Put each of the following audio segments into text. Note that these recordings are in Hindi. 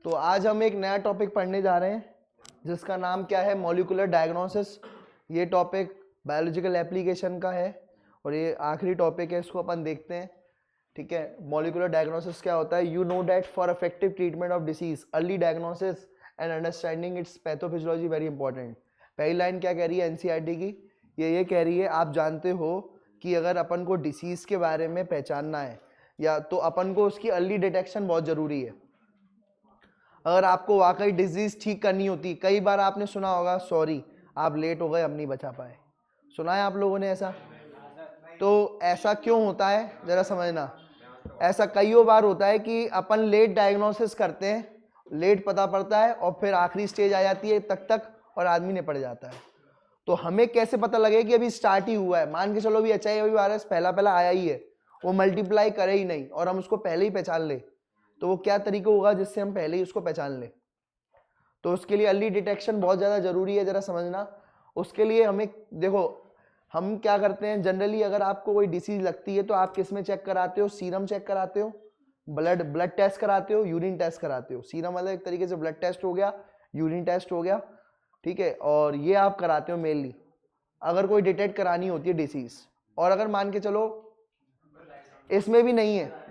तो आज हम एक नया टॉपिक पढ़ने जा रहे हैं जिसका नाम क्या है, मॉलिक्यूलर डायग्नोसिस। ये टॉपिक बायोलॉजिकल एप्लीकेशन का है और ये आखिरी टॉपिक है, इसको अपन देखते हैं। ठीक है, मॉलिक्यूलर डायग्नोसिस क्या होता है? You know that for effective treatment of disease early diagnosis and understanding its pathophysiology very important. पहली लाइन क्या कह रही है एनसीईआरटी की? ये कह रही है आप जानते हो कि अगर अपन को डिसीज के बारे में पहचानना है या तो अपन को उसकी अर्ली डिटेक्शन बहुत जरूरी है। अगर आपको वाकई डिजीज ठीक करनी होती, कई बार आपने सुना होगा सॉरी आप लेट हो गए, अब नहीं बचा पाए। सुना है आप लोगों ने ऐसा? तो ऐसा क्यों होता है जरा समझना। ऐसा कई बार होता है कि अपन लेट डायग्नोसिस करते हैं, लेट पता पड़ता है और फिर आखिरी स्टेज आ जाती है तक और आदमी ने पड़ जाता है। तो हमें कैसे पता लगे कि अभी स्टार्ट ही हुआ है? मान के चलो भी HIV वायरस पहला आया ही है, वो मल्टीप्लाई करे ही नहीं और हम उसको पहले ही पहचान ले, तो वो क्या तरीका होगा जिससे हम पहले ही उसको पहचान ले? तो उसके लिए अर्ली डिटेक्शन बहुत ज़्यादा जरूरी है, जरा समझना। उसके लिए हमें देखो, हम क्या करते हैं जनरली, अगर आपको कोई डिसीज लगती है तो आप किस में चेक कराते हो? सीरम चेक कराते हो, ब्लड टेस्ट कराते हो, यूरिन टेस्ट कराते हो। सीरम वाला एक तरीके से ब्लड टेस्ट हो गया, यूरिन टेस्ट हो गया, ठीक है, और ये आप कराते हो मेनली अगर कोई डिटेक्ट करानी होती है डिसीज। और अगर मान के चलो इसमें भी नहीं है,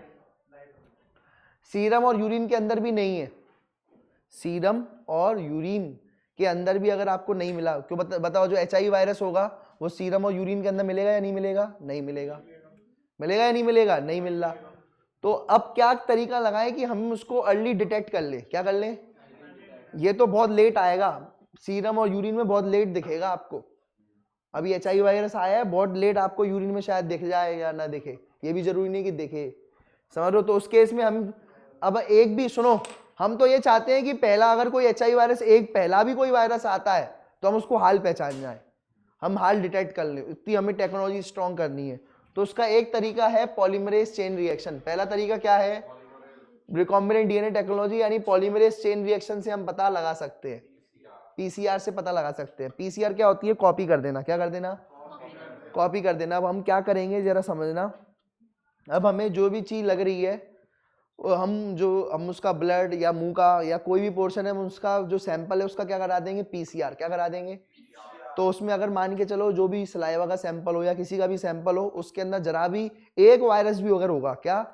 सीरम और यूरिन के अंदर भी नहीं है, सीरम और यूरिन के अंदर भी अगर आपको नहीं मिला, क्यों बताओ, जो HIV वायरस होगा वो सीरम और यूरिन के अंदर मिलेगा या नहीं मिलेगा? नहीं मिलेगा। मिलेगा या नहीं मिलेगा? नहीं मिल रहा। तो अब क्या तरीका लगाएं कि हम उसको अर्ली डिटेक्ट कर ले? क्या कर लें? ये तो बहुत लेट आएगा, सीरम और यूरिन में बहुत लेट दिखेगा आपको। अभी HIV वायरस आया है, बहुत लेट आपको यूरिन में शायद दिख जाए या ना दिखे, ये भी जरूरी नहीं कि दिखे, समझ लो। तो उस केस में हम अब एक भी सुनो, हम तो ये चाहते हैं कि पहला अगर कोई HIV वायरस, एक पहला भी कोई वायरस आता है तो हम उसको हाल पहचान जाए, हम हाल डिटेक्ट कर लें, इतनी हमें टेक्नोलॉजी स्ट्रॉन्ग करनी है। तो उसका एक तरीका है पॉलीमरेज चेन रिएक्शन। पहला तरीका क्या है? रिकॉम्बिनेंट DNA टेक्नोलॉजी, यानी पॉलीमरेज चेन रिएक्शन से हम पता लगा सकते हैं, PCR से पता लगा सकते हैं। PCR क्या होती है? कॉपी कर देना। क्या कर देना? कॉपी कर देना। अब हम क्या करेंगे जरा समझना। अब हमें जो भी चीज लग रही है, हम उसका ब्लड या मुंह का या कोई भी पोर्शन है, हम उसका जो सैंपल है उसका क्या करा देंगे? PCR। क्या करा देंगे? तो उसमें अगर मान के चलो जो भी सलाइवा का सैंपल हो या किसी का भी सैंपल हो, उसके अंदर जरा भी एक वायरस भी अगर होगा, क्या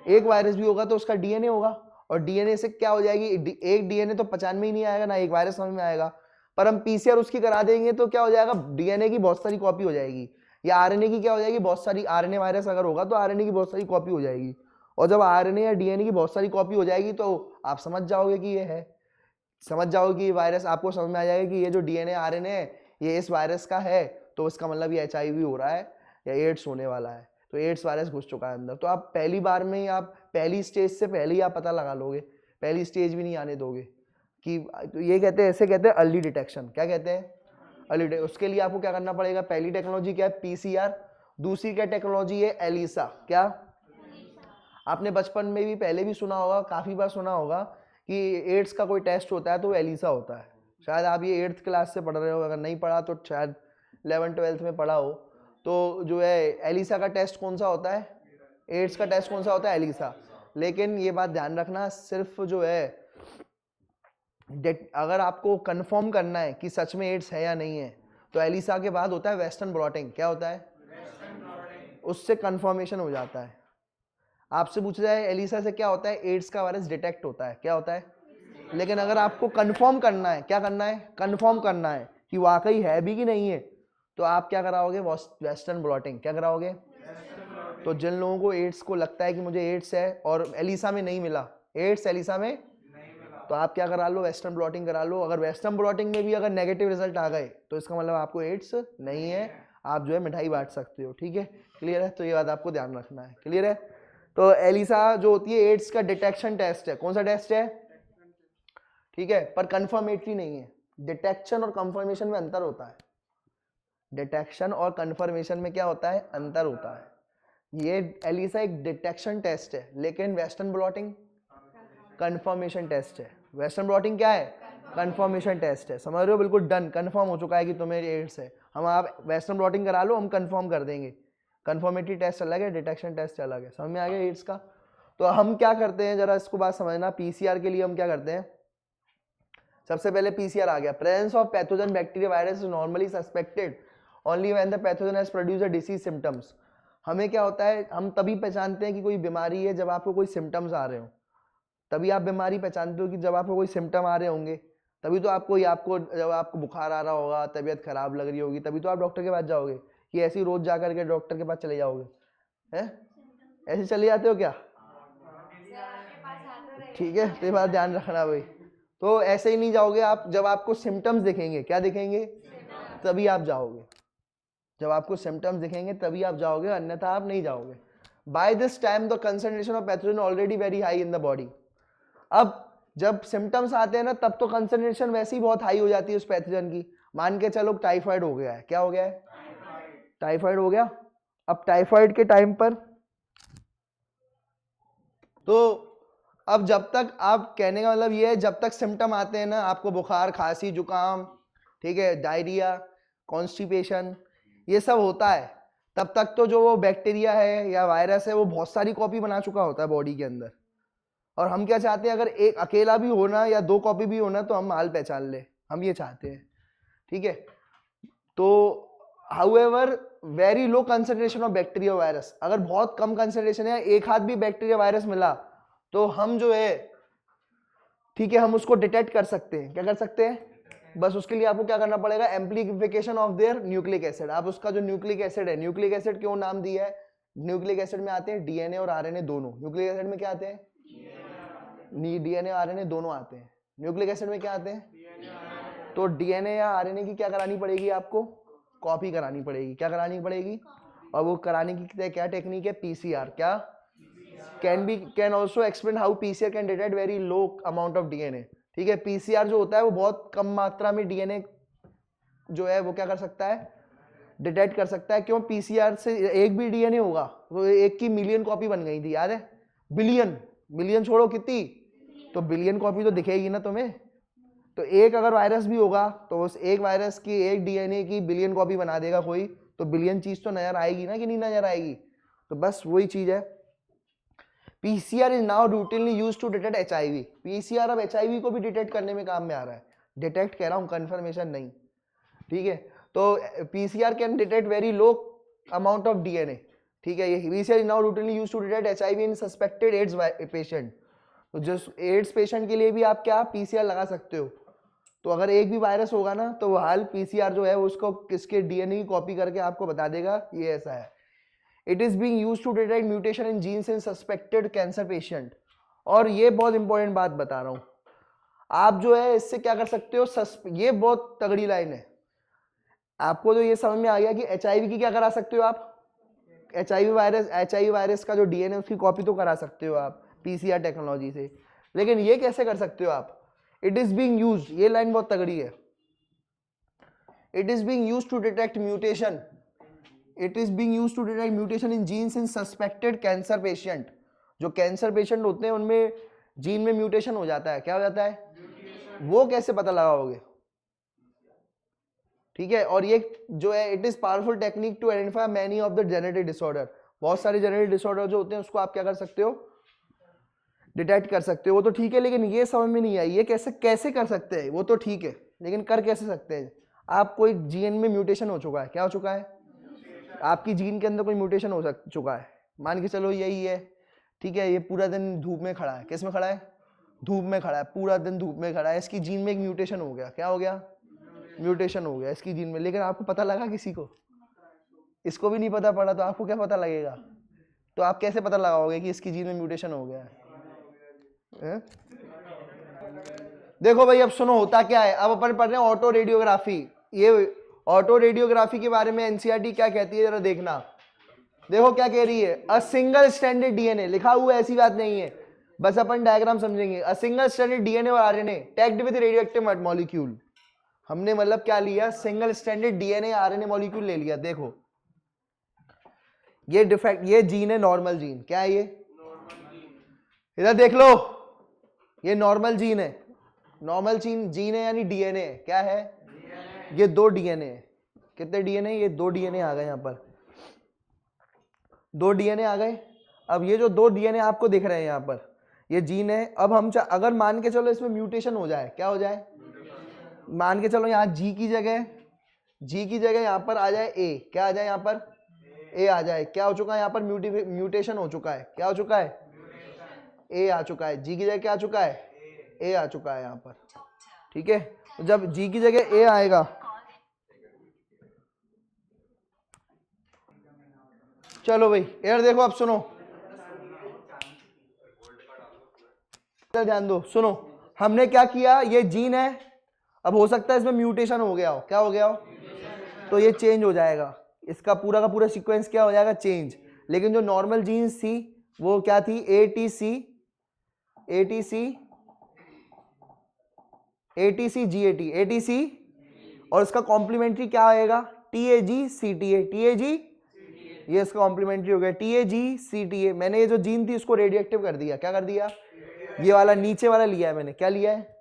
एक वायरस भी होगा तो उसका DNA होगा, और DNA से क्या हो जाएगी? एक DNA तो पहचान में ही नहीं आएगा ना, एक वायरस समझ में आएगा। पर हम PCR उसकी करा देंगे तो क्या हो जाएगा? DNA की बहुत सारी कॉपी हो जाएगी, या RNA की क्या हो जाएगी? बहुत सारी। RNA वायरस अगर होगा तो RNA की बहुत सारी कॉपी हो जाएगी, और जब RNA या DNA की बहुत सारी कॉपी हो जाएगी तो आप समझ जाओगे कि ये है, समझ जाओगे कि ये वायरस, आपको समझ में आ जाएगा कि ये जो DNA RNA है ये इस वायरस का है, तो इसका मतलब ये HIV हो रहा है या एड्स होने वाला है, तो एड्स वायरस घुस चुका है अंदर। तो आप पहली बार में ही, आप पहली स्टेज से पहले ही आप पता लगा लोगे, पहली स्टेज भी नहीं आने दोगे कि, तो ये कहते हैं, ऐसे कहते हैं अर्ली डिटेक्शन। क्या कहते हैं? Early detection. उसके लिए आपको क्या करना पड़ेगा? पहली टेक्नोलॉजी क्या है? PCR। दूसरी क्या टेक्नोलॉजी है? ELISA। क्या? आपने बचपन में भी पहले भी सुना होगा, काफी बार सुना होगा कि एड्स का कोई टेस्ट होता है तो वो ELISA होता है। शायद आप ये 8th क्लास से पढ़ रहे हो, अगर नहीं पढ़ा तो शायद 11th-12th में पढ़ा हो। तो जो है ELISA का टेस्ट कौन सा होता है? एड्स का टेस्ट कौन सा होता है? ELISA। लेकिन ये बात ध्यान रखना, सिर्फ जो है अगर आपको कंफर्म करना है कि सच में एड्स है या नहीं है, तो ELISA के बाद होता है वेस्टर्न ब्लॉटिंग। क्या होता है? उससे कंफर्मेशन हो जाता है। आपसे पूछा जाए ELISA से क्या होता है? एड्स का वायरस डिटेक्ट होता है। क्या होता है? लेकिन अगर आपको कंफर्म करना है, क्या करना है? कंफर्म करना है कि वाकई है भी कि नहीं है, तो आप क्या कराओगे? Western blotting. क्या कराओगे? तो जिन लोगों को एड्स को लगता है कि मुझे एड्स है और ELISA में नहीं मिला, एड्स ELISA में, तो आप क्या करा लो? वेस्टर्न ब्लॉटिंग करा लो। अगर वेस्टर्न ब्लॉटिंग में भी अगर नेगेटिव रिजल्ट आ गए तो इसका मतलब आपको एड्स नहीं है, आप जो है मिठाई बांट सकते हो। ठीक है, क्लियर है? तो ये बात आपको ध्यान रखना है, क्लियर है? तो ELISA जो होती है एड्स का डिटेक्शन टेस्ट है। कौन सा टेस्ट है? ठीक है, पर कंफर्मेटरी नहीं है। डिटेक्शन और कंफर्मेशन में अंतर होता है। डिटेक्शन और कंफर्मेशन में क्या होता है? अंतर होता है। ये ELISA एक डिटेक्शन टेस्ट है, लेकिन वेस्टर्न ब्लॉटिंग कंफर्मेशन टेस्ट है। वेस्टर्न ब्लॉटिंग क्या है? कंफर्मेशन टेस्ट है। समझ रहे हो? बिल्कुल डन, कंफर्म हो चुका है कि तुम्हें एड्स है, हम आप वेस्टर्न ब्लॉटिंग करा लो, हम कंफर्म कर देंगे। कंफर्मेटरी टेस्ट अलग है, डिटेक्शन टेस्ट अलग है। समझ में आ गया एड्स का? तो हम क्या करते हैं, जरा इसको बात समझना। पीसीआर के लिए हम क्या करते हैं, सबसे पहले पीसीआर आ गया, presence of pathogen bacteria virus is normally suspected only when the pathogen has produced disease symptoms. हमें क्या होता है, हम तभी पहचानते हैं कि कोई बीमारी है जब आपको कोई सिम्टम्स आ रहे हो, तभी आप बीमारी पहचानते हो कि जब आपको कोई सिम्टम आ रहे होंगे, तभी तो आपको जब आपको बुखार आ रहा होगा, तबीयत खराब लग रही होगी, तभी तो आप डॉक्टर के पास जाओगे, कि ऐसे ही रोज जा करके डॉक्टर के पास चले जाओगे, हैं? ऐसे चले जाते हो क्या? ठीक है, तो ये बात ध्यान रखना भाई। तो ऐसे ही नहीं जाओगे आप, जब आपको सिम्टम्स दिखेंगे, क्या दिखेंगे, तभी आप जाओगे, जब आपको सिम्टम्स दिखेंगे तभी आप जाओगे, अन्यथा आप नहीं जाओगे। By this time the concentration of pathogen already very high in the body. अब जब सिम्टम्स आते हैं ना, तब तो कंसंट्रेशन वैसे ही बहुत हाई हो जाती है उस पैथोजन की। मान के चलो टाइफाइड हो गया है, क्या हो गया है, टाइफाइड हो गया। अब टाइफाइड के टाइम पर तो अब जब तक, आप कहने का मतलब ये है, जब तक सिम्टम आते हैं ना, आपको बुखार, खांसी, जुकाम, ठीक है, डायरिया, कॉन्स्टिपेशन, ये सब होता है, तब तक तो जो वो बैक्टीरिया है या वायरस है वो बहुत सारी कॉपी बना चुका होता है बॉडी के अंदर। और हम क्या चाहते हैं, अगर एक अकेला भी होना या 2 कॉपी भी होना तो हम हाल पहचान ले, हम ये चाहते हैं, ठीक है। तो however very low concentration of bacteria virus, अगर बहुत कम कंसंट्रेशन है, एक हाथ भी बैक्टीरिया वायरस मिला तो हम जो है, ठीक है, हम उसको डिटेक्ट कर सकते हैं। क्या कर सकते हैं, बस उसके लिए आपको क्या करना पड़ेगा, amplification of their nucleic acid. आप उसका जो न्यूक्लिक एसिड है, न्यूक्लिक एसिड क्यों नाम दिया है, न्यूक्लिक एसिड में आते हैं डीएनए और आरएनए दोनों। न्यूक्लिक एसिड में क्या आते हैं, डीएनए आरएनए दोनों आते हैं। न्यूक्लिक एसिड में क्या आते हैं, तो डीएनए या आरएनए की क्या करानी पड़ेगी, आपको कॉपी करानी पड़ेगी। क्या करानी पड़ेगी, और वो कराने की क्या टेक्निक है, पीसीआर। क्या can also explain how PCR can detect very low amount of DNA. ठीक है, पीसीआर जो होता है वो बहुत कम मात्रा में डीएनए जो है वो क्या कर सकता है, डिटेक्ट कर सकता है। क्यों, पीसीआर से एक भी डीएनए होगा, वो एक की मिलियन कॉपी बन गई थी, याद है, बिलियन छोड़ो कितनी, तो बिलियन कॉपी तो दिखेगी ना तुम्हें। तो एक अगर वायरस भी होगा तो उस एक वायरस की एक डीएनए की बिलियन कॉपी बना देगा कोई, तो बिलियन चीज तो नजर आएगी ना, कि नहीं नजर आएगी। तो बस वही चीज है। PCR is now routinely used to detect HIV. PCR अब एचआईवी को भी डिटेक्ट करने में काम में आ रहा है। डिटेक्ट कह रहा हूं, कंफर्मेशन नहीं, ठीक है। तो PCR can detect very low amount of DNA, ठीक है। ये PCR is now routinely used to detect HIV in suspected AIDS patient. तो जस्ट एड्स पेशेंट के लिए भी आप क्या पीसीआर लगा सकते हो। तो अगर एक भी वायरस होगा ना, तो वो हाल पीसीआर जो है उसको किसके डीएनए की कॉपी करके आपको बता देगा ये ऐसा है। It is being used to detect mutation in genes in suspected cancer patient. और ये बहुत इंपॉर्टेंट बात बता रहा हूं, आप जो है इससे क्या कर सकते हो, ये बहुत तगड़ी लाइन है। आपको तो ये समझ में आ गया कि एचआईवी की क्या करा सकते हो आप, एचआईवी वायरस का जो डीएनए उसकी कॉपी तो करा सकते हो आप पीसीआर टेक्नोलॉजी से, लेकिन ये कैसे कर सकते हो आप, इट इज बीइंग यूज्ड, ये लाइन बहुत तगड़ी है, it is being used to detect mutation, it is being used to detect mutation in genes in suspected cancer patient. जो कैंसर पेशेंट होते हैं उनमें जीन में म्यूटेशन हो जाता है, क्या हो जाता है, वो कैसे पता लगाओगे, ठीक है। और ये जो है it is powerful technique to identify many of the genetic disorder. बहुत सारे जेनेटिक डिसऑर्डर जो होते हैं उसको आप क्या कर सकते हो, डिटेक्ट कर सकते हो। वो तो ठीक है, लेकिन ये समझ में नहीं आई ये कैसे कर सकते हैं, वो तो ठीक है, लेकिन कर कैसे सकते हैं। आप कोई जीन में म्यूटेशन हो चुका है, क्या हो चुका है, आपकी जीन के अंदर कोई म्यूटेशन हो चुका है, मान के चलो यही है, ठीक है। ये पूरा दिन धूप में खड़ा है, किस में खड़ा है, धूप में खड़ा है, पूरा दिन धूप में खड़ा है, इसकी जीन में एक म्यूटेशन हो गया, क्या हो गया, म्यूटेशन हो गया इसकी जीन में, लेकिन आपको पता लगा किसी को, इसको भी नहीं पता पड़ा, तो आपको क्या पता लगेगा, तो आप कैसे पता लगाओगे कि इसकी जीन में म्यूटेशन हो गया है? देखो भाई, अब सुनो होता क्या है, अब अपन पढ़ रहे हैं ऑटो रेडियोग्राफी। ये ऑटो रेडियोग्राफी के बारे में एनसीईआरटी क्या कहती है, जरा देखना। देखो क्या कह रही है, अ सिंगल स्ट्रैंडेड डीएनए, लिखा हुआ ऐसी बात नहीं है, बस अपन डायग्राम समझेंगे। अ सिंगल स्ट्रैंडेड डीएनए और RNA tagged with radioactive molecule. हमने मतलब क्या लिया, single stranded DNA RNA molecule ले लिया। देखो ये डिफेक्ट, ये जीन है नॉर्मल जीन, क्या है ये, इधर देख लो, ये नॉर्मल जीन है, नॉर्मल जीन है यानी डीएनए, क्या है, ये 2 डीएनए है। कितने डीएनए, ये 2 डीएनए आ गए, यहां पर 2 डीएनए आ गए। अब ये जो 2 डीएनए आपको दिख रहे हैं यहाँ पर, ये जीन है। अब हम अगर मान के चलो इसमें म्यूटेशन हो जाए, क्या हो जाए, मान के चलो यहाँ जी की जगह यहाँ पर आ जाए ए, क्या आ जाए यहाँ पर ए आ जाए, क्या हो चुका है यहाँ पर म्यूटेशन हो चुका है, क्या हो चुका है, ए आ चुका है, जी की जगह क्या आ चुका है, ए आ चुका है यहाँ पर, ठीक है। तो जब जी की जगह ए आएगा, चलो भाई यार देखो, अब सुनो, ध्यान दो, सुनो, हमने क्या किया, ये जीन है, अब हो सकता है इसमें म्यूटेशन हो गया हो, क्या हो गया हो, तो ये चेंज हो जाएगा, इसका पूरा का पूरा सीक्वेंस क्या हो जाएगा, चेंज। लेकिन जो नॉर्मल जीन्स थी वो क्या थी, ATC GAT, और इसका कॉम्प्लीमेंट्री क्या आएगा, TAG ये इसका कॉम्प्लीमेंट्री हो गया, TAG मैंने ये जो जीन थी उसको रेडियोएक्टिव कर दिया, क्या कर दिया, ये वाला नीचे वाला लिया है मैंने, क्या लिया है,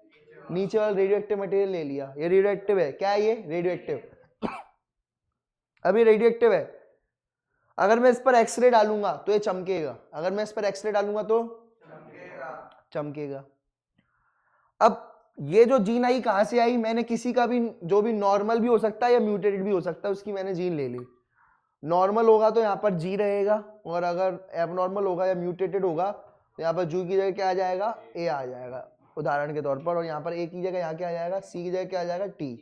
नीचे वाला रेडियोएक्टिव मटेरियल ले लिया, ये रेडियोएक्टिव है, क्या है ये रेडियोएक्टिव, अब ये रेडियोएक्टिव है। अगर मैं इस पर एक्सरे डालूंगा तो ये चमकेगा, अगर मैं इस पर एक्सरे डालूंगा तो चमकेगा। अब ये जो जीन आई कहां से आई, मैंने किसी का भी, जो भी नॉर्मल भी हो सकता है या म्यूटेटेड भी हो सकता है, उसकी मैंने जीन ले ली। नॉर्मल होगा तो यहाँ पर जी रहेगा, और अगर एबनॉर्मल होगा या म्यूटेटेड होगा तो यहाँ पर जू की जगह क्या आ जाएगा, ए आ जाएगा उदाहरण के तौर पर, और यहाँ पर ए की जगह यहाँ क्या आ जाएगा, सी की जगह क्या आ जाएगा, टी,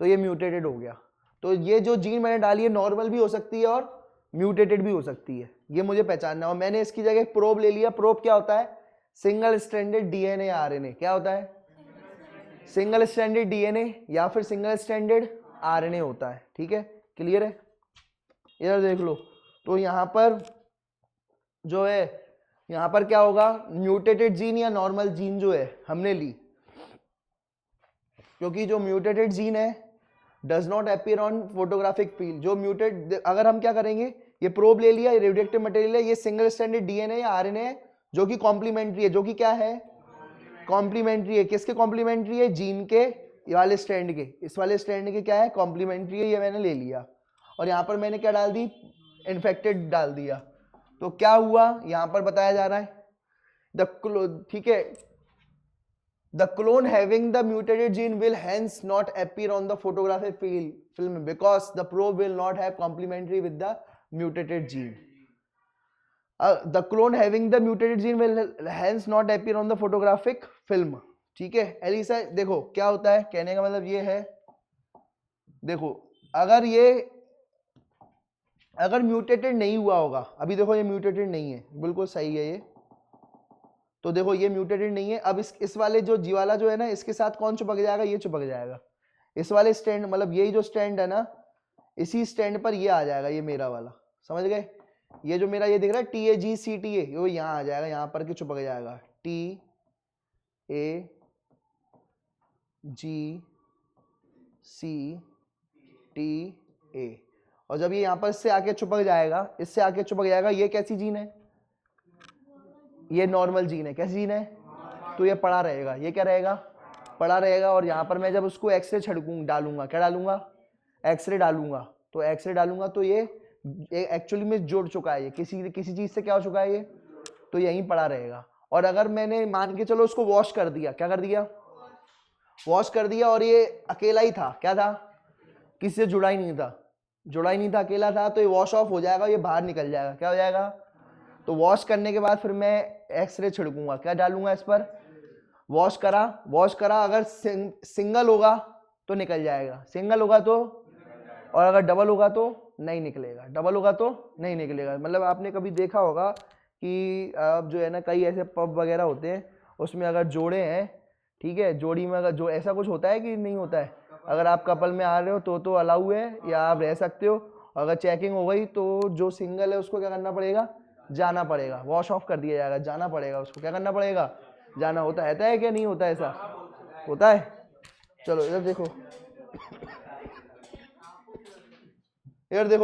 तो ये म्यूटेटेड हो गया। तो ये जो जीन मैंने डाली है नॉर्मल भी हो सकती है और म्यूटेटेड भी हो सकती है, ये मुझे पहचानना है। और मैंने इसकी जगह प्रोब ले लिया, प्रोब क्या होता है, सिंगल स्ट्रैंडेड डीएनए आरएनए, क्या होता है, सिंगल स्ट्रैंडेड डीएनए या फिर सिंगल स्ट्रैंडेड आरएनए होता है, ठीक है, क्लियर है। इधर देख लो, तो यहाँ पर जो है, यहाँ पर क्या होगा, म्यूटेटेड जीन या नॉर्मल जीन जो है हमने ली, क्योंकि जो म्यूटेटेड जीन है does not appear on photographic field, जो म्यूटेड, अगर हम क्या करेंगे, ये प्रोब ले लिया, ये रेडियोएक्टिव मटेरियल है, ये सिंगल स्ट्रैंडेड डीएनए या आरएनए है जो कि कॉम्प्लीमेंट्री है, जो कि क्या है, कॉम्प्लीमेंट्री है, किसके कॉम्प्लीमेंट्री है, जीन के वाले स्ट्रैंड के, इस वाले स्ट्रैंड के क्या है, कॉम्प्लीमेंट्री है, ये मैंने ले लिया। और यहाँ पर मैंने क्या डाल दी, इन्फेक्टेड डाल दिया, तो क्या हुआ यहाँ पर बताया जा रहा है, ठीक है, the clone having the mutated gene will hence not appear on the photographic film because the probe will not have complementary with the mutated gene. The clone having the mutated gene will hence not appear on the photographic film. ठीक है एलिसा, देखो क्या होता है, कहने का मतलब ये है, देखो अगर म्यूटेटेड नहीं हुआ होगा, अभी देखो ये म्यूटेटेड नहीं है, बिल्कुल सही है ये, तो देखो ये म्यूटेटेड नहीं है। अब इस वाले जो जी वाला जो है ना, इसके साथ कौन चिपक जाएगा, ये चिपक जाएगा, इस वाले स्टैंड, मतलब यही जो स्टैंड है ना, इसी स्टैंड पर ये आ जाएगा, ये मेरा वाला, समझ गए, ये जो मेरा ये दिख रहा है TAGCTA, वो यहाँ आ जाएगा, यहाँ पर के चिपक जाएगा, TAGCTA, और जब ये यहाँ पर इससे आके चिपक जाएगा, इससे आके चिपक जाएगा, ये कैसी जीन है, ये नॉर्मल जीन है, कैसी जीन है, तो ये पड़ा रहेगा, ये क्या रहेगा, पड़ा रहेगा। और यहाँ पर मैं जब उसको एक्सरे डालूंगा, क्या डालूंगा, एक्सरे डालूंगा, तो एक्सरे डालूंगा तो ये एक्चुअली में जुड़ चुका है, ये किसी चीज से क्या हो चुका है ये, तो यहीं पड़ा रहेगा। और अगर मैंने मान के चलो उसको वॉश कर दिया, क्या कर दिया, वॉश कर दिया, और ये अकेला ही था, क्या था, किसी से जुड़ा ही नहीं था, अकेला था, तो ये वॉश ऑफ हो जाएगा, ये बाहर निकल जाएगा, क्या हो जाएगा, तो वॉश करने के बाद फिर मैं एक्सरे छिड़कूंगा, क्या डालूंगा इस पर, वॉश करा, अगर सिंगल होगा तो निकल जाएगा, सिंगल होगा तो, और अगर डबल होगा तो नहीं निकलेगा, मतलब आपने कभी देखा होगा कि अब जो है ना, कई ऐसे पब वगैरह होते हैं, उसमें अगर जोड़े हैं, ठीक है, जोड़ी में अगर जो ऐसा कुछ होता है कि नहीं होता है, अगर आप कपल में आ रहे हो तो अलाउ है, या आप रह सकते हो, अगर चेकिंग हो गई तो जो सिंगल है उसको क्या करना पड़ेगा, जाना पड़ेगा, वॉश ऑफ कर दिया जाएगा, जाना पड़ेगा उसको, क्या करना पड़ेगा, जाना होता है क्या नहीं होता, ऐसा होता है। चलो इधर देखो,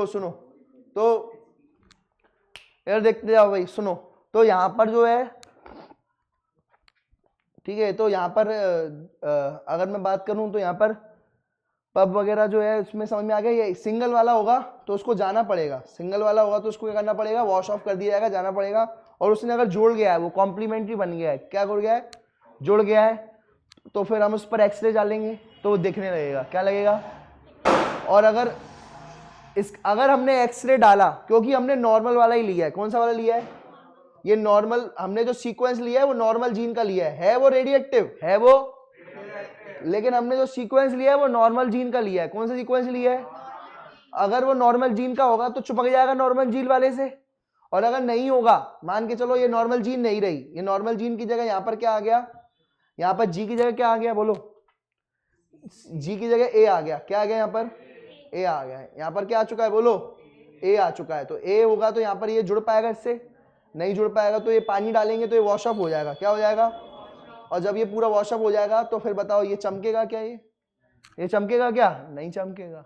सुनो, तो इधर देखते जाओ भाई, सुनो, तो यहाँ पर जो है, ठीक है, तो यहाँ पर अगर मैं बात करूं तो यहाँ पर पब वगैरह जो है उसमें समझ में आ गया। ये सिंगल वाला होगा तो उसको जाना पड़ेगा, सिंगल वाला होगा तो उसको क्या करना पड़ेगा, वॉश ऑफ कर दिया जाएगा, जाना पड़ेगा। और उसने अगर जुड़ गया है, वो कॉम्प्लीमेंट्री बन गया है, क्या जुड़ गया है, जुड़ गया है, तो फिर हम उस पर एक्सरे डालेंगे तो वो दिखने लगेगा, क्या लगेगा। और अगर हमने एक्सरे डाला, क्योंकि हमने नॉर्मल वाला ही लिया है, कौन सा वाला लिया है, ये नॉर्मल, हमने जो सीक्वेंस लिया है वो नॉर्मल जीन का लिया है वो रेडिएक्टिव है वो, लेकिन हमने जो सीक्वेंस लिया है वो नॉर्मल जीन का लिया है। कौन सा सीक्वेंस लिया है, अगर वो नॉर्मल जीन का होगा तो चिपक जाएगा नॉर्मल जीन वाले से, और अगर नहीं होगा, मान के चलो ये नॉर्मल जीन नहीं रही, ये नॉर्मल जीन की जगह यहां पर क्या आ गया, यहां पर जी की जगह क्या आ गया, बोलो, जी की जगह ए आ गया, क्या आ गया, यहां पर ए आ गया है, यहां पर क्या आ चुका है, बोलो, ए आ चुका है। तो ए होगा तो यहां पर ये जुड़ पाएगा, इससे नहीं जुड़ पाएगा, तो ये पानी डालेंगे तो ये वॉशअप हो जाएगा, क्या हो जाएगा। और जब ये पूरा वॉशअप हो जाएगा तो फिर बताओ ये चमकेगा क्या, ये चमकेगा क्या, नहीं चमकेगा।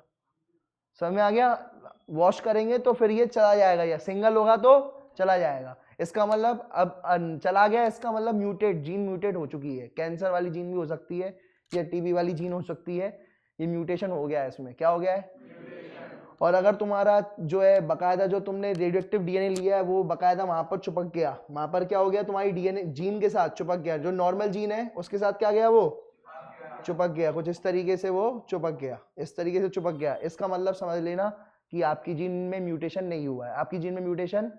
समझ में आ गया। वॉश करेंगे तो फिर ये चला जाएगा, या सिंगल होगा तो चला जाएगा। इसका मतलब अब चला गया, इसका मतलब म्यूटेट, जीन म्यूटेट हो चुकी है। कैंसर वाली जीन भी हो सकती है, या टीबी वाली जीन हो सकती है, ये म्यूटेशन हो गया है इसमें, क्या हो गया है। और अगर तुम्हारा जो है बकायदा जो तुमने रेडियोएक्टिव डीएनए लिया है वो बकायदा वहां पर चिपक गया, वहां पर क्या हो गया, तुम्हारी डीएनए जीन के साथ चिपक गया, जो नॉर्मल जीन है उसके साथ क्या गया, वो चिपक गया, कुछ इस तरीके से वो चिपक गया, इस तरीके से चिपक गया। इसका मतलब समझ लेना कि आपकी जीन में म्यूटेशन नहीं हुआ है, आपकी जीन में म्यूटेशन,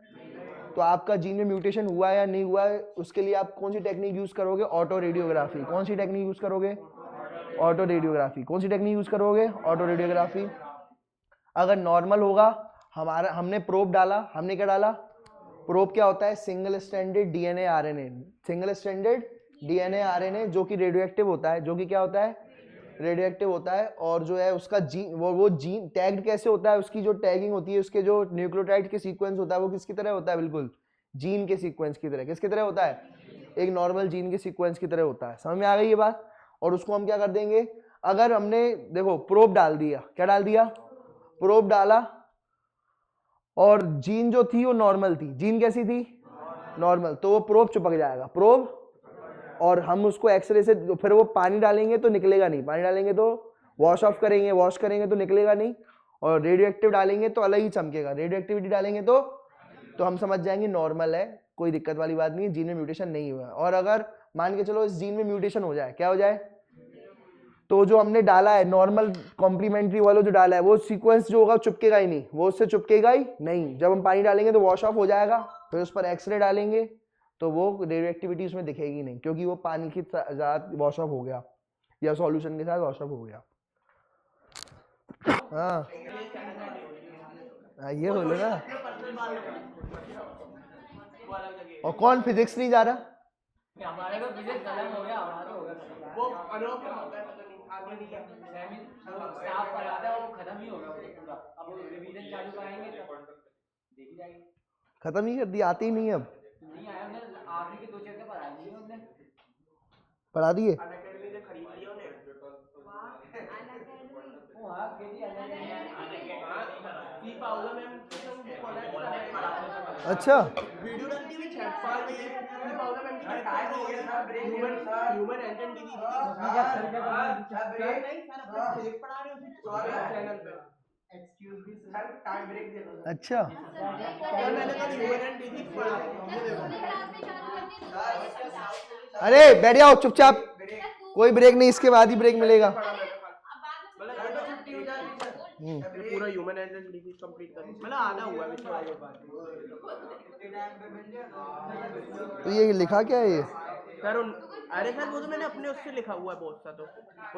तो आपका जीन में म्यूटेशन हुआ है या नहीं हुआ है, उसके लिए आप कौन सी टेक्निक यूज करोगे, ऑटो रेडियोग्राफी। कौन सी टेक्निक यूज करोगे, ऑटो रेडियोग्राफी। कौन सी टेक्निक यूज करोगे, ऑटो रेडियोग्राफी। अगर नॉर्मल होगा, हमने प्रोब डाला, हमने क्या डाला, प्रोब क्या होता है, single stranded DNA RNA, single stranded DNA RNA जो कि रेडियोएक्टिव होता है, जो कि क्या होता है, रेडियोएक्टिव होता है। और जो है उसका जीन, वो जीन टैग्ड कैसे होता है, उसकी जो टैगिंग होती है, उसके जो न्यूक्लियोटाइड के सीक्वेंस होता है वो किसकी तरह होता है, बिल्कुल जीन के सीक्वेंस की तरह। किसकी तरह होता है, एक नॉर्मल जीन के सीक्वेंस की तरह होता है। समझ में आ गई ये बात। और उसको हम क्या कर देंगे, अगर हमने देखो प्रोब डाल दिया, क्या डाल दिया, प्रोब डाला, और जीन जो थी वो नॉर्मल थी, जीन कैसी थी, नॉर्मल, तो वो प्रोब चिपक जाएगा, प्रोब। और हम उसको एक्सरे से, फिर वो पानी डालेंगे तो निकलेगा नहीं, पानी डालेंगे तो वॉश ऑफ करेंगे, वॉश करेंगे तो निकलेगा नहीं। और रेडियोएक्टिव डालेंगे तो अलग ही चमकेगा, रेडियोएक्टिविटी डालेंगे तो हम समझ जाएंगे नॉर्मल है, कोई दिक्कत वाली बात नहीं है, जीन में म्यूटेशन नहीं हुआ है। और अगर मान के चलो इस जीन में म्यूटेशन हो जाए, क्या हो जाए, तो जो हमने डाला है नॉर्मल कॉम्प्लीमेंट्री वाला जो डाला है वो सीक्वेंस जो होगा चिपकेगा ही नहीं, वो उससे चिपकेगा ही नहीं। जब हम पानी डालेंगे तो वॉश ऑफ हो जाएगा, फिर उस पर एक्सरे डालेंगे तो वो रेडियोएक्टिविटी उसमें दिखेगी नहीं, क्योंकि वो पानी के साथ वॉश ऑफ हो गया या सॉल्यूशन के साथ वॉश ऑफ हो गया। हाँ ये बोलो ना। और कौन फिजिक्स नहीं जा रहा, हमारे को फिजिक्स खत्म हो गया, हमारा हो गया वो अनोख होता है, पता नहीं आगे नहीं क्या स्टाफ पढ़ाता है, वो खत्म ही होगा पूरा। अब रिवीजन चालू कराएंगे तो देखी जाएगी। खत्म ही कर दी, आती ही नहीं, अब नहीं आया, हमने आखिरी के 2 चैप्टर पढ़ा दिए, हमने पढ़ा दिए। अनअकैडमी से खरीद लिया उन्हें। वो हां केडी अनअकैडमी पाउला मैम की हम कॉलेज पढ़ाते। अच्छा वीडियो डालती हुई चैट पाल में ये पाउला मैम की टाइम हो गया था, ब्रेक ह्यूमन एंटिटी दी ब्रेक नहीं सर, अपने फिजिक्स पढ़ा रहे हो चैनल पे। Excuse me sir, time break दे दो। अच्छा यार मैंने कल ह्यूमन एंटिटी पढ़ा, ये देखो। अरे बैठ जाओ चुपचाप, कोई ब्रेक नहीं, इसके बाद ही ब्रेक मिलेगा। पूरा ह्यूमन एंटिटी कंप्लीट कर, मतलब आधा हुआ विषय। तो ये लिखा क्या है ये सर अरे सर वो तो मैंने अपने उससे लिखा हुआ है बहुत सा, तो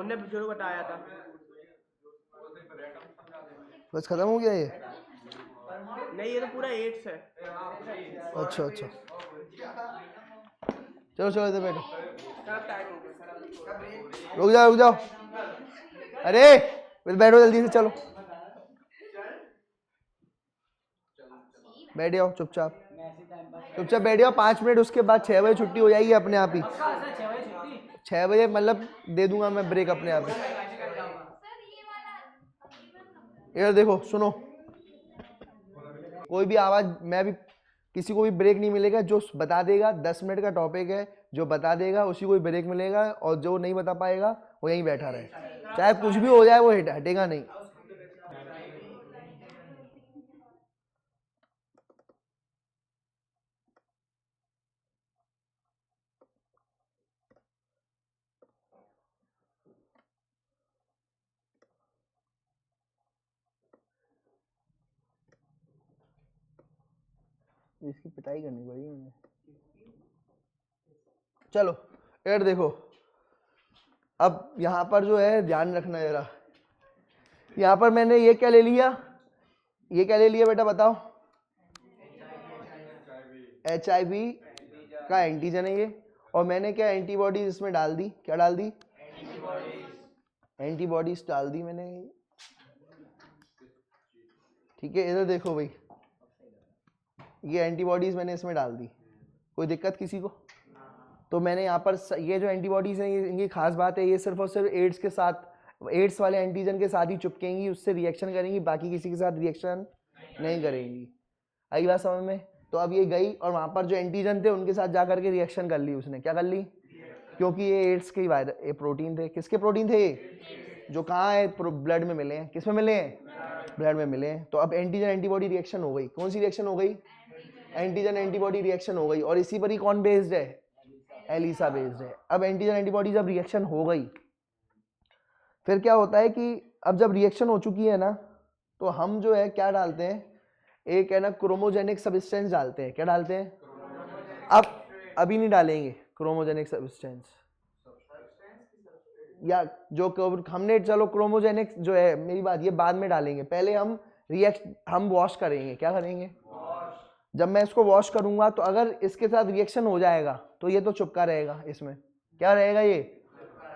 उनने जो बताया था। बस खत्म हो गया ये, नहीं ये तो पूरा 8 है। अच्छा अच्छा चलो चलो इधर बैठो, रुक जाओ रुक जाओ, अरे बैठो जल्दी से, चलो बैठ जाओ चुपचाप, चुपचाप बैठ जाओ 5 मिनट, उसके बाद 6 बजे छुट्टी हो जाएगी अपने आप ही। 6 बजे मतलब दे दूंगा मैं ब्रेक अपने आप ही। इधर देखो सुनो, कोई भी आवाज, मैं भी किसी को भी ब्रेक नहीं मिलेगा, जो बता देगा 10 मिनट का टॉपिक है, जो बता देगा उसी को ब्रेक मिलेगा, और जो नहीं बता पाएगा वो यहीं बैठा रहे। चाहे कुछ भी हो जाए वो हटेगा नहीं। इसकी पिटाई करनी पड़ी मुझे। चलो एड देखो, अब यहाँ पर जो है ध्यान रखना जरा, यहाँ पर मैंने ये क्या ले लिया, ये क्या ले लिया बेटा बताओ, HIV का एंटीजन है ये, और मैंने क्या एंटीबॉडीज इसमें डाल दी, क्या डाल दी, एंटीबॉडीज डाल दी मैंने। ठीक है इधर देखो भाई, ये एंटीबॉडीज मैंने इसमें डाल दी, कोई दिक्कत किसी को? तो मैंने यहाँ पर ये जो एंटीबॉडीज हैं इनकी खास बात है, ये सिर्फ और सिर्फ एड्स के साथ, एड्स वाले एंटीजन के साथ ही चिपकेंगी, उससे रिएक्शन करेंगी, बाकी किसी के साथ रिएक्शन नहीं करेंगी। आई बात समझ में? तो अब ये गई और वहाँ पर जो एंटीजन थे उनके साथ जा करके रिएक्शन कर ली उसने, क्या कर ली, क्योंकि ये एड्स के वायरस प्रोटीन थे। किसके प्रोटीन थे ये, जो कहाँ है, ब्लड में मिले हैं। किस में मिले हैं, ब्लड में मिले हैं। तो अब एंटीजन एंटीबॉडी रिएक्शन हो गई, कौन सी रिएक्शन हो गई, एंटीजन एंटीबॉडी रिएक्शन हो गई, और इसी पर ही कौन बेस्ड है, एलिसा बेस्ड है। अब एंटीजन एंटीबॉडी जब रिएक्शन हो गई, फिर क्या होता है कि अब जब रिएक्शन हो चुकी है ना, तो हम जो है क्या डालते हैं, एक है ना क्रोमोजेनिक सब्सटेंस डालते हैं। क्या डालते हैं, अब अभी नहीं डालेंगे क्रोमोजेनिक सब्सटेंस, या जो हमने, चलो क्रोमोजेनिक जो है, मेरी बात ये बाद में डालेंगे, पहले हम वॉश करेंगे। क्या करेंगे, जब मैं इसको वॉश करूंगा तो अगर इसके साथ रिएक्शन हो जाएगा तो ये तो चुपका रहेगा, इसमें क्या रहेगा, ये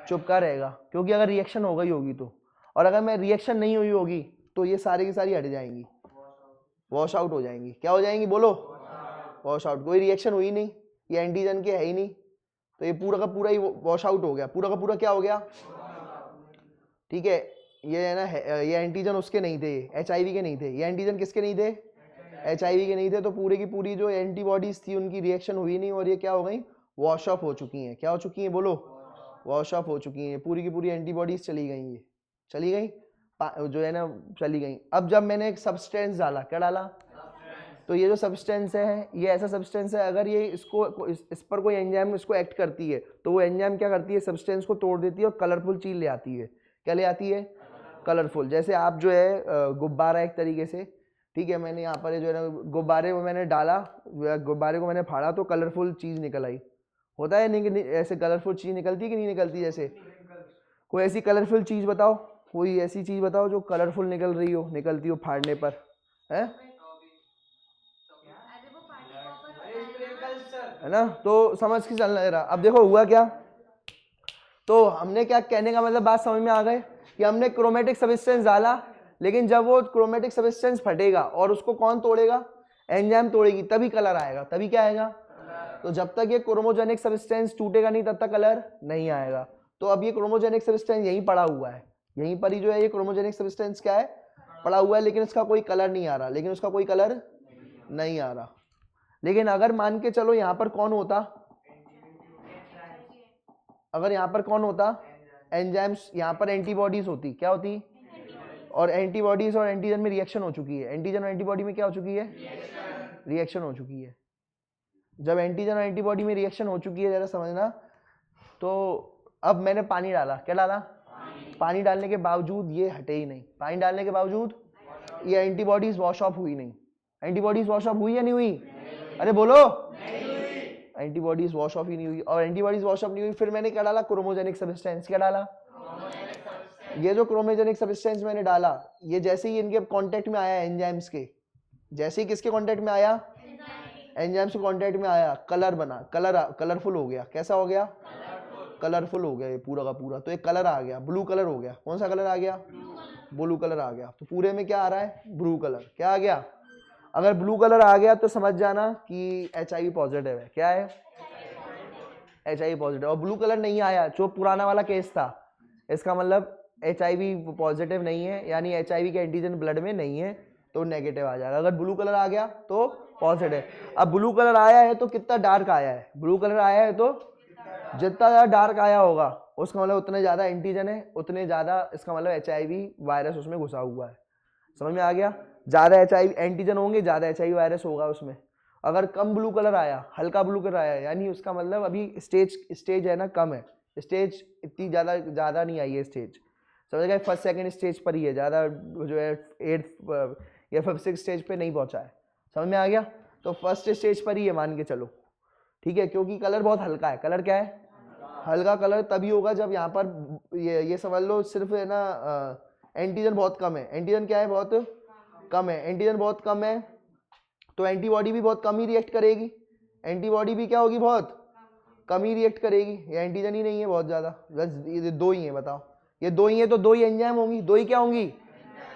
चुपका रहेगा, क्योंकि अगर रिएक्शन हो गई होगी तो, और अगर मैं रिएक्शन नहीं हुई होगी तो ये सारी की सारी हट जाएंगी, वॉश आउट हो जाएंगी। क्या हो जाएंगी बोलो, वॉश आउट। कोई रिएक्शन हुई नहीं, ये एंटीजन के है ही नहीं, तो ये पूरा का पूरा ही वॉश आउट हो गया, पूरा का पूरा क्या हो गया। ठीक है, ये है ना, ये एंटीजन उसके नहीं थे, HIV के नहीं थे, ये एंटीजन किसके नहीं थे, HIV के नहीं थे। तो पूरे की पूरी जो एंटीबॉडीज थी उनकी रिएक्शन हुई नहीं, और ये क्या हो गई, वॉश ऑफ हो चुकी हैं। क्या हो चुकी हैं बोलो, वॉश ऑफ हो चुकी हैं, पूरी की पूरी एंटीबॉडीज चली गई, ये चली गई, जो है ना चली गई। अब जब मैंने एक सब्सटेंस डाला, क्या डाला, तो ये जो सब्सटेंस है ये ऐसा सब्सटेंस है, अगर ये इस पर कोई एंजाइम इसको एक्ट करती है तो वो एंजाइम क्या करती है, सब्सटेंस को तोड़ देती है और कलरफुल चीज ले आती है। क्या ले आती है, कलरफुल। जैसे आप जो है गुब्बारा एक तरीके से, ठीक है, मैंने यहाँ पर जो है ना गुब्बारे को मैंने डाला, गुब्बारे को मैंने फाड़ा तो कलरफुल चीज निकल आई, होता है नहीं, ऐसे कलरफुल चीज निकलती है कि नहीं निकलती। जैसे कोई ऐसी कलरफुल चीज बताओ, कोई ऐसी चीज बताओ जो कलरफुल निकल रही हो, निकलती हो फाड़ने पर, है ना। तो समझ के चलना जरा। अब देखो हुआ क्या, तो हमने क्या कहने का मतलब बात समझ में आ गए कि हमने क्रोमेटिक सब्सटेंस डाला, लेकिन जब वो क्रोमेटिक सब्सटेंस फटेगा और उसको कौन तोड़ेगा, एंजाइम तोड़ेगी, तभी कलर आएगा। तभी क्या आएगा, तो जब तक ये क्रोमोजेनिक सब्सटेंस टूटेगा नहीं तब तक कलर नहीं आएगा। तो अब ये क्रोमोजेनिक सब्सटेंस यहीं पड़ा हुआ है, यहीं पर ही जो है ये क्रोमोजेनिक सब्सटेंस क्या है, पड़ा हुआ है, लेकिन इसका कोई कलर नहीं आ रहा, लेकिन उसका कोई कलर नहीं आ रहा। लेकिन अगर मान के चलो यहाँ पर कौन होता, अगर यहाँ पर कौन होता, एंजाइम्स, यहाँ पर एंटीबॉडीज होती, क्या होती, और एंटीबॉडीज और एंटीजन में रिएक्शन हो चुकी है, एंटीजन और एंटीबॉडी में क्या हो चुकी है, रिएक्शन हो चुकी है। जब एंटीजन और एंटीबॉडी में रिएक्शन हो चुकी है, जरा समझना, तो अब मैंने पानी डाला, क्या डाला, पानी डालने के बावजूद ये हटे ही नहीं, पानी डालने के बावजूद ये एंटीबॉडीज वॉश ऑफ हुई नहीं। एंटीबॉडीज वॉश ऑफ हुई या नहीं हुई, अरे बोलो, एंटीबॉडीज वॉश ऑफ ही नहीं हुई, और एंटीबॉडीज वॉश ऑफ नहीं हुई, फिर मैंने क्या डाला, क्रोमोजेनिक सब्सटेंस। क्या डाला, ये जो क्रोमोजेनिक सब्सटेंस मैंने डाला, ये जैसे ही इनके कांटेक्ट में आया एंजाइम्स के, जैसे ही किसके कांटेक्ट में आया, एंजाइम्स के कांटेक्ट में आया, कलर बना, कलरफुल हो गया। कैसा हो गया, कलरफुल हो गया ये पूरा का पूरा। तो एक कलर आ गया, ब्लू कलर हो गया। कौन सा कलर आ गया, ब्लू कलर आ गया। तो पूरे में क्या आ रहा है, ब्लू कलर। क्या आ गया, अगर ब्लू कलर आ गया तो समझ जाना कि HIV पॉजिटिव है। क्या है, HIV पॉजिटिव। और ब्लू कलर नहीं आया, जो पुराना वाला केस था, इसका मतलब HIV पॉजिटिव नहीं है, यानी HIV के एंटीजन ब्लड में नहीं है, तो नेगेटिव आ जाएगा। अगर ब्लू कलर आ गया तो पॉजिटिव। अब ब्लू कलर आया है तो कितना डार्क आया है, ब्लू कलर आया है तो जितना ज्यादा डार्क आया होगा उसका मतलब उतने ज़्यादा एंटीजन है, उतने ज़्यादा इसका मतलब HIV वायरस उसमें घुसा हुआ है। समझ में आ गया? ज़्यादा HIV एंटीजन होंगे, ज़्यादा HIV वायरस होगा उसमें। अगर कम ब्लू कलर आया, हल्का ब्लू कलर आया, यानी उसका मतलब अभी स्टेज है ना कम है, स्टेज इतनी ज़्यादा नहीं आई है स्टेज, समझ गए? फर्स्ट सेकंड स्टेज पर ही है, ज़्यादा जो है 8th या 5th स्टेज पे नहीं पहुंचा है। समझ में आ गया? तो फर्स्ट स्टेज पर ही है मान के चलो, ठीक है, क्योंकि कलर बहुत हल्का है। कलर क्या है? हल्का कलर तभी होगा जब यहाँ पर ये समझ लो सिर्फ है ना एंटीजन बहुत कम है। एंटीजन क्या है? बहुत कम है। एंटीजन बहुत कम है तो एंटीबॉडी भी बहुत कम ही रिएक्ट करेगी। एंटीबॉडी भी क्या होगी? बहुत कम ही रिएक्ट करेगी। ये एंटीजन ही नहीं है बहुत ज़्यादा, बस ये दो ही है। बताओ, ये दो ही है तो दो ही एंजाइम होंगी। दो ही क्या होंगी?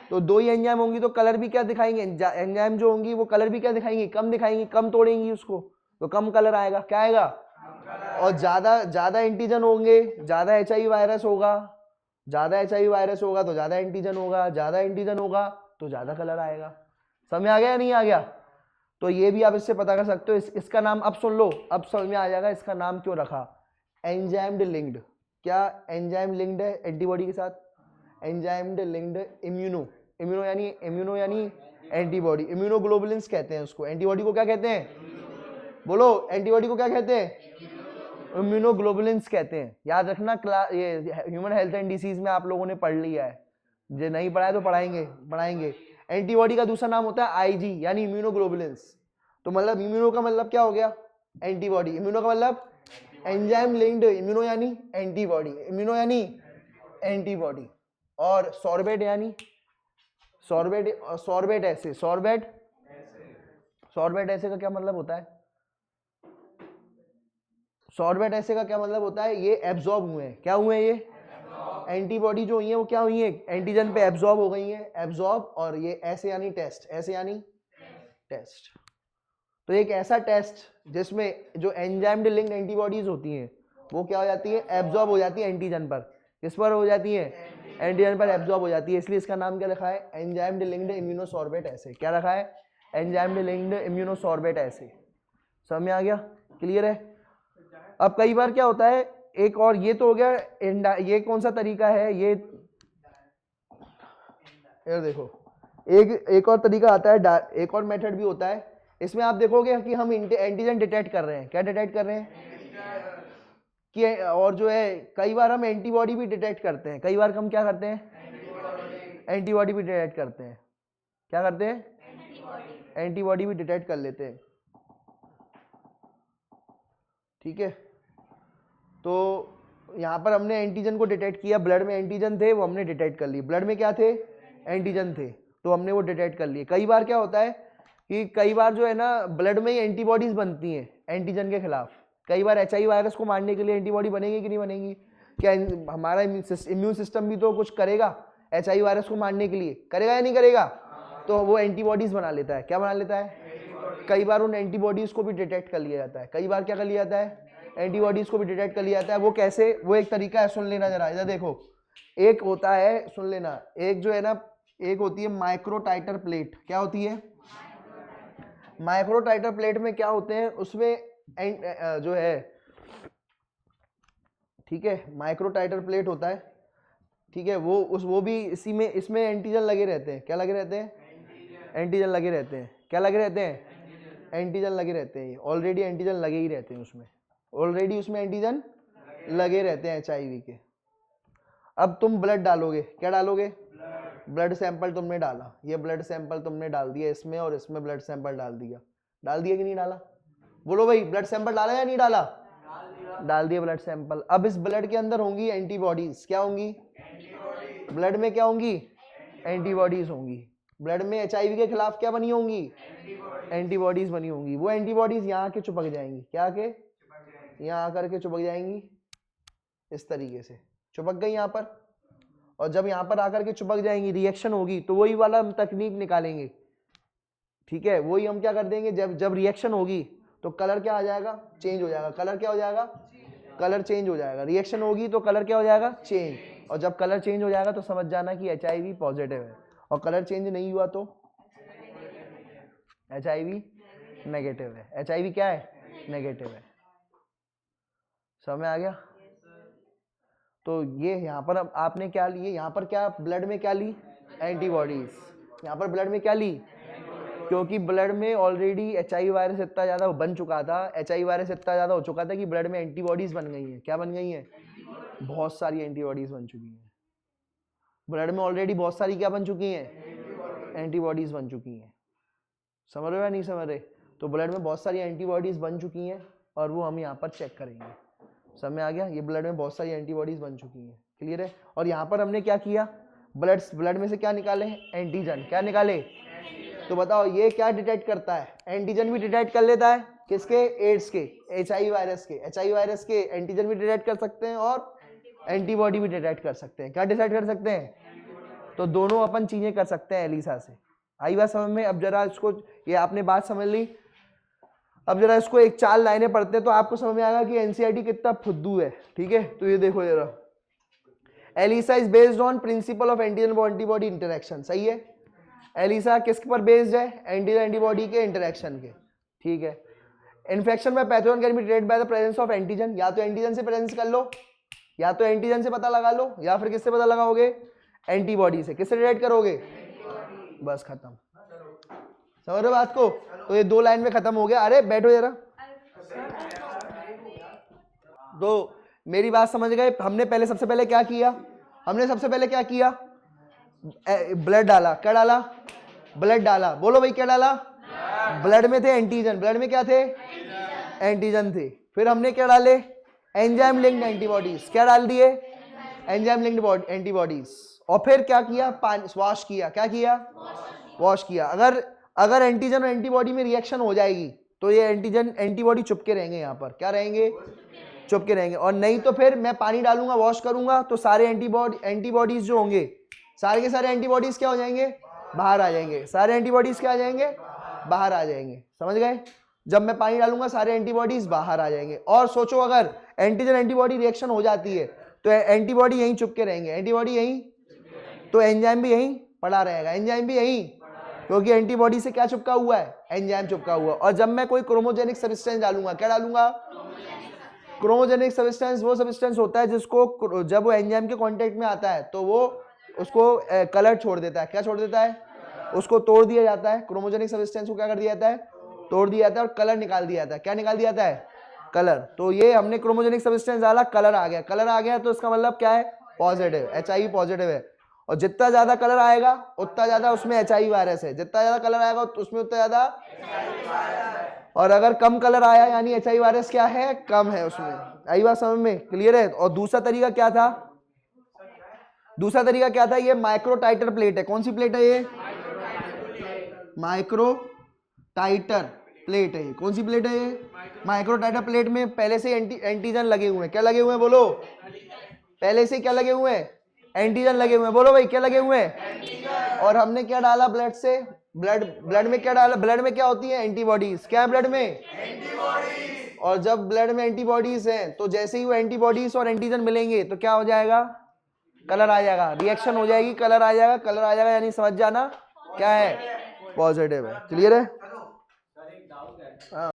तो दो ही एंजाइम होंगी तो कलर भी क्या दिखाएंगे? एंजाइम जो होंगी वो कलर भी क्या दिखाएंगी? कम दिखाएंगी, कम तोड़ेंगी उसको, तो कम कलर आएगा। क्या आएगा? और ज्यादा एंटीजन होंगे, ज्यादा HIV वायरस होगा। ज्यादा HIV वायरस होगा तो ज्यादा एंटीजन होगा, ज्यादा एंटीजन होगा तो ज्यादा कलर आएगा। समझ में आ गया या नहीं आ गया? तो ये भी आप इससे पता कर सकते हो। इसका नाम अब सुन लो, अब समझ में आ जाएगा इसका नाम क्यों रखा, एंजाइम्ड लिंक्ड। क्या एंजाइम लिंक्ड है एंटीबॉडी के साथ? एंजाइम्ड लिंक्ड इम्यूनो। इम्यूनो यानी एंटीबॉडी। इम्यूनोग्लोबुलिन्स कहते हैं उसको। एंटीबॉडी को क्या कहते हैं? बोलो, एंटीबॉडी को क्या कहते हैं? इम्यूनोग्लोबुलिन्स कहते हैं। याद रखना, ये ह्यूमन हेल्थ एंड डिसीज में आप लोगों ने पढ़ लिया है, जो नहीं पढ़ा है तो पढ़ाएंगे। एंटीबॉडी का दूसरा नाम होता है IG यानी इम्यूनोग्लोबुलिन्स। तो मतलब इम्यूनो का मतलब क्या हो गया? एंटीबॉडी। इम्यूनो का मतलब एंजाइम लिंक्ड। इम्यूनो यानी एंटीबॉडी, इम्यूनो यानी एंटीबॉडी। और सॉर्बेट यानी सॉर्बेट ऐसे। सॉर्बेट ऐसे का क्या मतलब होता है? सॉर्बेट ऐसे का क्या मतलब होता है? ये एब्जॉर्ब हुए हैं। क्या हुए हैं? ये एंटीबॉडी जो हुई है वो क्या हुई है? एंटीजन पे एब्जॉर्ब हो गई है, एब्जॉर्ब। और ये ऐसे यानी टेस्ट, ऐसे यानी टेस्ट। तो एक ऐसा टेस्ट जिसमें जो एंजाइम्ड लिंक्ड एंटीबॉडीज होती हैं वो क्या हो जाती है? एब्जॉर्ब हो जाती है एंटीजन पर। किस पर हो जाती है? एंटीजन पर एब्जॉर्ब हो जाती है। इसलिए इसका नाम क्या रखा है? एंजाइम्ड लिंक्ड इम्यूनोसॉर्बेट ऐसे। क्या रखा है? एंजाइम्ड लिंक्ड इम्यूनोसॉर्बेट ऐसे। समझ में आ गया? क्लियर है? अब कई बार क्या होता है, एक और ये तो हो गया, ये कौन सा तरीका है? ये देखो, एक और तरीका आता है, एक और मेथड भी होता है। इसमें आप देखोगे कि हम एंटीजन डिटेक्ट कर रहे हैं। क्या डिटेक्ट कर रहे हैं? कि और जो है कई बार हम एंटीबॉडी भी डिटेक्ट करते हैं। कई बार हम क्या करते हैं? एंटीबॉडी भी डिटेक्ट करते हैं। क्या करते हैं? एंटीबॉडी भी डिटेक्ट कर लेते हैं। ठीक है, तो यहाँ पर हमने एंटीजन को डिटेक्ट किया। ब्लड में एंटीजन थे वो हमने डिटेक्ट कर लिए। ब्लड में क्या थे? एंटीजन थे, तो हमने वो डिटेक्ट कर लिए। कई बार क्या होता है कि कई बार जो है ना ब्लड में ही एंटीबॉडीज बनती हैं एंटीजन के खिलाफ। कई बार HIV वायरस को मारने के लिए एंटीबॉडी बनेगी कि नहीं बनेगी? क्या हमारा इम्यून सिस्टम भी तो कुछ करेगा HIV वायरस को मारने के लिए, करेगा या नहीं करेगा? तो वो एंटीबॉडीज बना लेता है। क्या बना लेता है? कई बार उन एंटीबॉडीज को भी डिटेक्ट कर लिया जाता है। कई बार क्या कर लिया जाता है? एंटीबॉडीज को भी डिटेक्ट कर लिया जाता है। वो कैसे? वो एक तरीका है, सुन लेना जरा, इधर देखो। एक होता है, सुन लेना, एक जो है ना, एक होती है माइक्रो टाइटर प्लेट। क्या होती है? माइक्रो टाइटर प्लेट में क्या होते हैं? उसमें जो है, ठीक है, माइक्रो टाइटर प्लेट होता है, ठीक है, वो भी इसी में, इसमें एंटीजन लगे रहते हैं। क्या लगे रहते हैं? एंटीजन लगे रहते हैं। क्या लगे रहते हैं? एंटीजन लगे रहते हैं। ऑलरेडी एंटीजन लगे ही रहते हैं उसमें, ऑलरेडी उसमें एंटीजन लगे रहते हैं HIV के। अब तुम ब्लड डालोगे। क्या डालोगे? ब्लड सैंपल तुमने डाला, ये ब्लड सैंपल तुमने डाल दिया इसमें, और इसमें ब्लड सैंपल डाल दिया। डाल दिया कि नहीं डाला? बोलो भाई, ब्लड सैंपल डाला या नहीं डाला? डाल दिया ब्लड सैंपल। अब इस ब्लड के अंदर होंगी एंटीबॉडीज। क्या होंगी? ब्लड में क्या होंगी? एंटीबॉडीज होंगी। ब्लड में HIV के खिलाफ क्या बनी होंगी? एंटीबॉडीज बनी होंगी। वो एंटीबॉडीज यहाँ आके चिपक जाएंगी। क्या आके? यहाँ आकर के चिपक जाएंगी, इस तरीके से चिपक गई यहाँ पर। और जब यहाँ पर आकर के चिपक जाएंगी, रिएक्शन होगी, तो वही वाला हम तकनीक निकालेंगे। ठीक है, वही हम क्या कर देंगे, जब रिएक्शन होगी तो कलर क्या आ जाएगा? चेंज हो जाएगा। कलर क्या हो जाएगा? कलर चेंज हो जाएगा। रिएक्शन होगी तो कलर क्या हो जाएगा? चेंज। और जब कलर चेंज हो जाएगा तो समझ जाना कि HIV पॉजिटिव है। और कलर चेंज नहीं हुआ तो HIV नेगेटिव है। HIV क्या है? नेगेटिव है। समझ में आ गया? तो ये यहाँ पर अब आपने क्या लिए, यहाँ पर क्या ब्लड में क्या ली, एंटीबॉडीज, यहाँ पर ब्लड में क्या ली, क्योंकि ब्लड में ऑलरेडी HIV वायरस इतना ज़्यादा बन चुका था, HIV वायरस इतना ज़्यादा हो चुका था कि ब्लड में एंटीबॉडीज बन गई हैं। क्या बन गई हैं, बहुत सारी एंटीबॉडीज बन चुकी हैं। ब्लड में ऑलरेडी बहुत सारी क्या बन चुकी हैं, एंटीबॉडीज बन चुकी हैं। समझ रहे हो या नहीं समझ रहे? तो ब्लड में बहुत सारी एंटीबॉडीज बन चुकी हैं और वो हम यहाँ पर चेक करेंगे। समझ आ गया? ये ब्लड में बहुत सारी एंटीबॉडीज बन चुकी हैं। क्लियर है? और यहाँ पर हमने क्या किया, ब्लड में से क्या निकाले, एंटीजन। क्या निकाले? तो बताओ ये क्या डिटेक्ट करता है, एंटीजन भी डिटेक्ट कर लेता है। किसके? एड्स के, HIV वायरस के। HIV वायरस के एंटीजन भी डिटेक्ट कर सकते हैं और एंटीबॉडी भी डिटेक्ट कर सकते हैं। क्या डिसाइड कर सकते हैं? तो दोनों अपन चीजें कर सकते हैं एलिसा से। आई बात समझ में? अब जरा इसको, ये आपने बात समझ ली, अब जरा इसको एक 4 लाइनें पढ़ते हैं तो आपको समझ में आएगा कि एनसीईआरटी कितना फुद्दू है। ठीक है, तो ये देखो जरा, ELISA is based on principle of antigen antibody interaction. सही है? एलिसा किस पर बेस्ड है? एंटीजन एंटीबॉडी के इंटरेक्शन के। ठीक है। इन्फेक्शन में pathogen can be detected by the presence of antigen. या तो एंटीजन से प्रेजेंस कर लो, या तो एंटीजन से पता लगा लो, या फिर किससे पता लगाओगे? एंटीबॉडी से। किससे डिटेक्ट करोगे? बस खत्म। समझ रहे हो बात को? तो ये 2 लाइन में खत्म हो गया। अरे बैठो जरा। तो मेरी बात समझ गए? हमने पहले सबसे पहले क्या किया, हमने सबसे पहले क्या किया, ब्लड डाला। क्या डाला? ब्लड डाला। बोलो भाई क्या डाला? ब्लड में थे एंटीजन। ब्लड में क्या थे? एंटीजन थे। फिर हमने क्या डाले? Enzyme linked antibodies. क्या डाल दिए? Enzyme linked antibodies. और फिर क्या किया? पानी वॉश किया। क्या किया? वॉश किया। अगर एंटीजन और एंटीबॉडी में रिएक्शन हो जाएगी तो ये एंटीजन एंटीबॉडी चुपके रहेंगे। यहाँ पर क्या रहेंगे? चुपके रहेंगे। और नहीं तो फिर मैं पानी डालूंगा, वॉश करूंगा, तो सारे एंटीबॉडीज जो होंगे, सारे के सारे एंटीबॉडीज क्या हो जाएंगे? बाहर आ जाएंगे। सारे एंटीबॉडीज क्या आ जाएंगे? बाहर आ जाएंगे। समझ गए? जब मैं पानी डालूंगा सारे एंटीबॉडीज बाहर आ जाएंगे। और सोचो अगर एंटीजन एंटीबॉडी रिएक्शन हो जाती है तो एंटीबॉडी यहीं चुपके रहेंगे, एंटीबॉडी यहीं, तो एंजाइम भी यहीं पड़ा रहेगा, एंजाइम भी यहीं, क्योंकि एंटीबॉडी से क्या चिपका हुआ है? एंजाइम चिपका हुआ। और जब मैं कोई क्रोमोजेनिक सब्सटेंस डालूंगा, क्या डालूंगा? क्रोमोजेनिक सब्सटेंस वो सब्सटेंस होता है जिसको जब वो एंजाइम के कांटेक्ट में आता है तो वो उसको कलर छोड़ देता है। क्या छोड़ देता है? उसको तोड़ दिया जाता है। क्रोमोजेनिक सब्सटेंस को क्या कर दिया जाता है? तोड़ दिया जाता है और कलर निकाल दिया जाता है। क्या निकाल दिया जाता है? कलर। तो ये हमने क्रोमोजेनिक सब्सटेंस डाला, कलर आ गया। कलर आ गया तो इसका मतलब क्या है? पॉजिटिव, HIV पॉजिटिव है। और जितना ज्यादा कलर आएगा उतना ज्यादा उसमें HIV वायरस है। जितना ज्यादा कलर आएगा उसमें उतना ज्यादा, और अगर कम कलर आया यानी HIV वायरस क्या है? कम है उसमें। आई बात समझ में? क्लियर है? और दूसरा तरीका क्या था? दूसरा तरीका क्या था? ये माइक्रो टाइटर प्लेट है। कौन सी प्लेट है ये? माइक्रो टाइटर प्लेट है। कौन सी प्लेट है ये? माइक्रो टाइटर प्लेट में पहले से एंटीजन लगे हुए हैं। क्या लगे हुए हैं? बोलो। पहले से क्या लगे हुए हैं? एंटीजन लगे हुए हैं। बोलो भाई क्या लगे हुए हैं? और हमने क्या डाला ब्लड से? ब्लड में क्या डाला? ब्लड में क्या होती है? एंटीबॉडीज। क्या है ब्लड में? एंटीबॉडीज। और जब ब्लड में एंटीबॉडीज हैं तो जैसे ही वो एंटीबॉडीज और एंटीजन मिलेंगे तो क्या हो जाएगा? कलर आ जाएगा, रिएक्शन हो जाएगी, कलर आ जाएगा। कलर आ जाएगा यानी समझ जाना क्या है? पॉजिटिव है। क्लियर है? हाँ।